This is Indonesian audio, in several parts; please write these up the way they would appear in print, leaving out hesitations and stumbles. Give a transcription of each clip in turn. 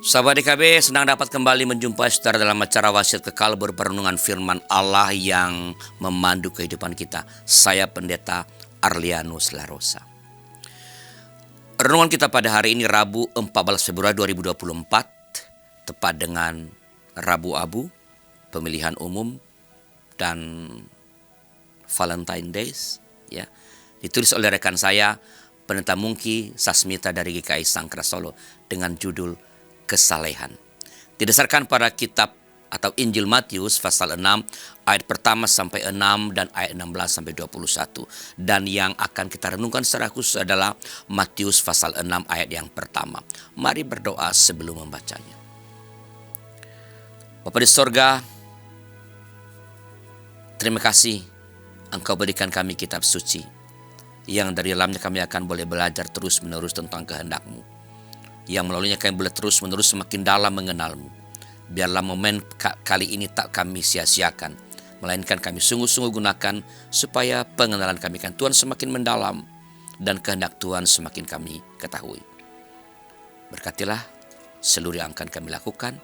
Sahabat DKB, senang dapat kembali menjumpai saudara dalam acara Wasiat Kekal berperenungan firman Allah yang memandu kehidupan kita. Saya Pendeta Arlianus Larosa. Renungan kita pada hari ini Rabu 14 Februari 2024, tepat dengan Rabu Abu, pemilihan umum dan Valentine Days, ya. Ditulis oleh rekan saya, Pendeta Mungki Sasmita dari GKI Sangkra Solo dengan judul Kesalehan. Didasarkan pada kitab atau Injil Matius pasal 6 ayat pertama sampai 6 dan ayat 16 sampai 21. Dan yang akan kita renungkan secara khusus adalah Matius pasal 6 ayat yang pertama. Mari berdoa sebelum membacanya. Bapa di sorga, terima kasih Engkau berikan kami kitab suci yang dari dalamnya kami akan boleh belajar terus menerus tentang kehendak-Mu, yang melaluinya kami boleh terus menerus semakin dalam mengenal-Mu. Biarlah momen kali ini tak kami sia-siakan, melainkan kami sungguh-sungguh gunakan supaya pengenalan kami kan Tuhan semakin mendalam dan kehendak Tuhan semakin kami ketahui. Berkatilah seluruh yang akan kami lakukan,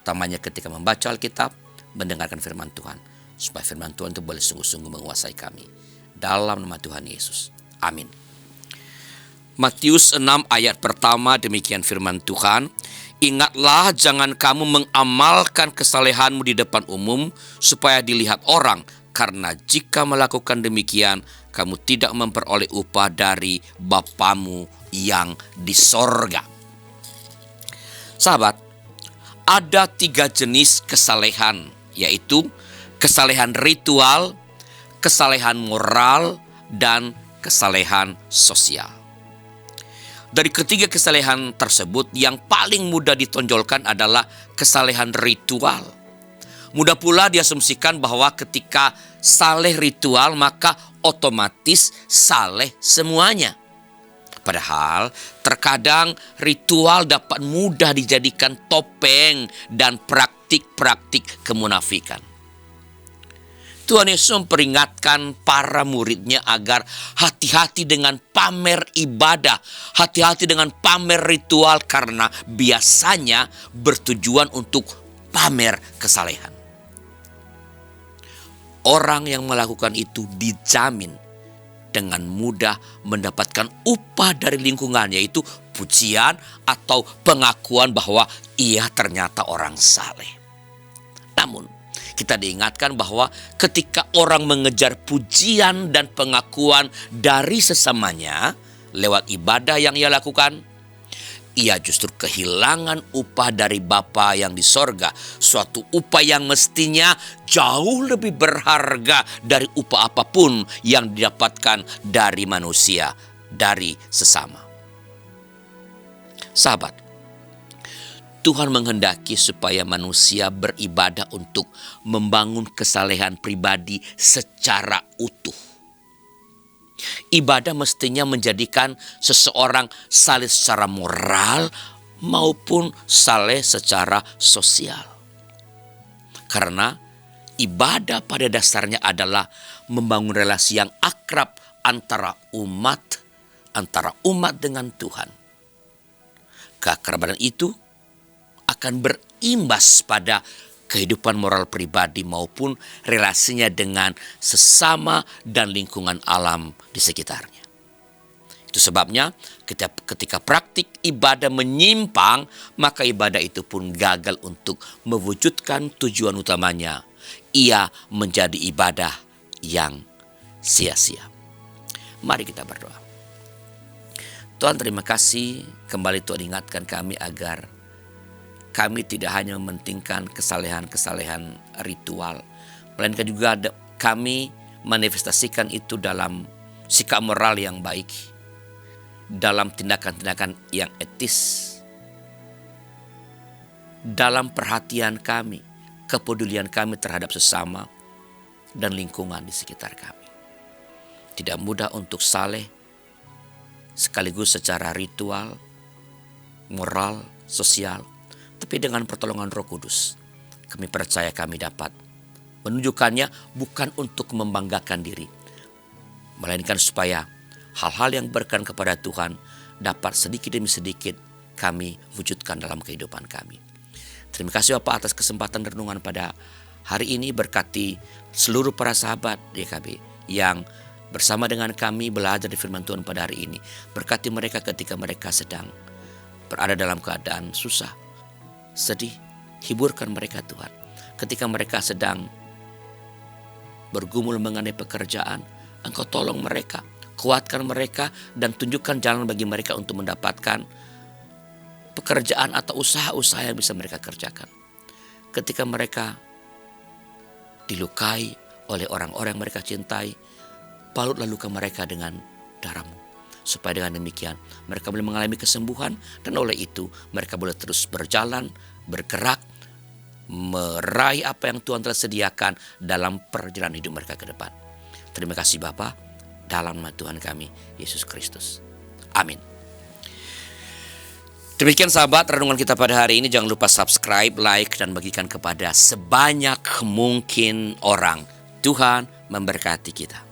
utamanya ketika membaca Alkitab, mendengarkan firman Tuhan, supaya firman Tuhan itu boleh sungguh-sungguh menguasai kami. Dalam nama Tuhan Yesus. Amin. Matius 6 ayat pertama demikian firman Tuhan. Ingatlah jangan kamu mengamalkan kesalehanmu di depan umum supaya dilihat orang. Karena jika melakukan demikian kamu tidak memperoleh upah dari Bapamu yang di sorga. Sahabat, ada 3 jenis kesalehan, yaitu kesalehan ritual, kesalehan moral, dan kesalehan sosial. Dari ketiga kesalehan tersebut, yang paling mudah ditonjolkan adalah kesalehan ritual. Mudah pula diasumsikan bahwa ketika saleh ritual, maka otomatis saleh semuanya. Padahal terkadang ritual dapat mudah dijadikan topeng dan praktik-praktik kemunafikan. Tuhan Yesus memperingatkan para muridnya agar hati-hati dengan pamer ibadah, hati-hati dengan pamer ritual karena biasanya bertujuan untuk pamer kesalehan. Orang yang melakukan itu dijamin dengan mudah mendapatkan upah dari lingkungan, yaitu pujian atau pengakuan bahwa ia ternyata orang saleh. Namun kita diingatkan bahwa ketika orang mengejar pujian dan pengakuan dari sesamanya lewat ibadah yang ia lakukan, ia justru kehilangan upah dari Bapa yang di sorga. Suatu upah yang mestinya jauh lebih berharga dari upah apapun yang didapatkan dari manusia, dari sesama. Sahabat, Tuhan menghendaki supaya manusia beribadah untuk membangun kesalehan pribadi secara utuh. Ibadah mestinya menjadikan seseorang saleh secara moral maupun saleh secara sosial. Karena ibadah pada dasarnya adalah membangun relasi yang akrab antara umat dengan Tuhan. Keakraban itu akan berimbas pada kehidupan moral pribadi maupun relasinya dengan sesama dan lingkungan alam di sekitarnya. Itu sebabnya ketika praktik ibadah menyimpang, maka ibadah itu pun gagal untuk mewujudkan tujuan utamanya. Ia menjadi ibadah yang sia-sia. Mari kita berdoa. Tuhan, terima kasih kembali Tuhan ingatkan kami agar kami tidak hanya mementingkan kesalehan-kesalehan ritual, melainkan juga kami manifestasikan itu dalam sikap moral yang baik, dalam tindakan-tindakan yang etis, dalam perhatian kami, kepedulian kami terhadap sesama dan lingkungan di sekitar kami. Tidak mudah untuk saleh sekaligus secara ritual, moral, sosial, tapi dengan pertolongan Roh Kudus, kami percaya kami dapat menunjukkannya bukan untuk membanggakan diri, melainkan supaya hal-hal yang berkenan kepada Tuhan dapat sedikit demi sedikit kami wujudkan dalam kehidupan kami. Terima kasih Bapak atas kesempatan renungan pada hari ini. Berkati seluruh para sahabat DKB yang bersama dengan kami belajar di firman Tuhan pada hari ini. Berkati mereka ketika mereka sedang berada dalam keadaan susah, sedih. Hiburkan mereka Tuhan. Ketika mereka sedang bergumul mengenai pekerjaan, Engkau tolong mereka, kuatkan mereka, dan tunjukkan jalan bagi mereka untuk mendapatkan pekerjaan atau usaha-usaha yang bisa mereka kerjakan. Ketika mereka dilukai oleh orang-orang yang mereka cintai, balutlah luka mereka dengan darah-Mu, supaya dengan demikian mereka boleh mengalami kesembuhan, dan oleh itu mereka boleh terus berjalan, bergerak, meraih apa yang Tuhan telah sediakan dalam perjalanan hidup mereka ke depan. Terima kasih Bapa, dalam nama Tuhan kami Yesus Kristus. Amin. Demikian sahabat renungan kita pada hari ini. Jangan lupa subscribe, like, dan bagikan kepada sebanyak mungkin orang. Tuhan memberkati kita.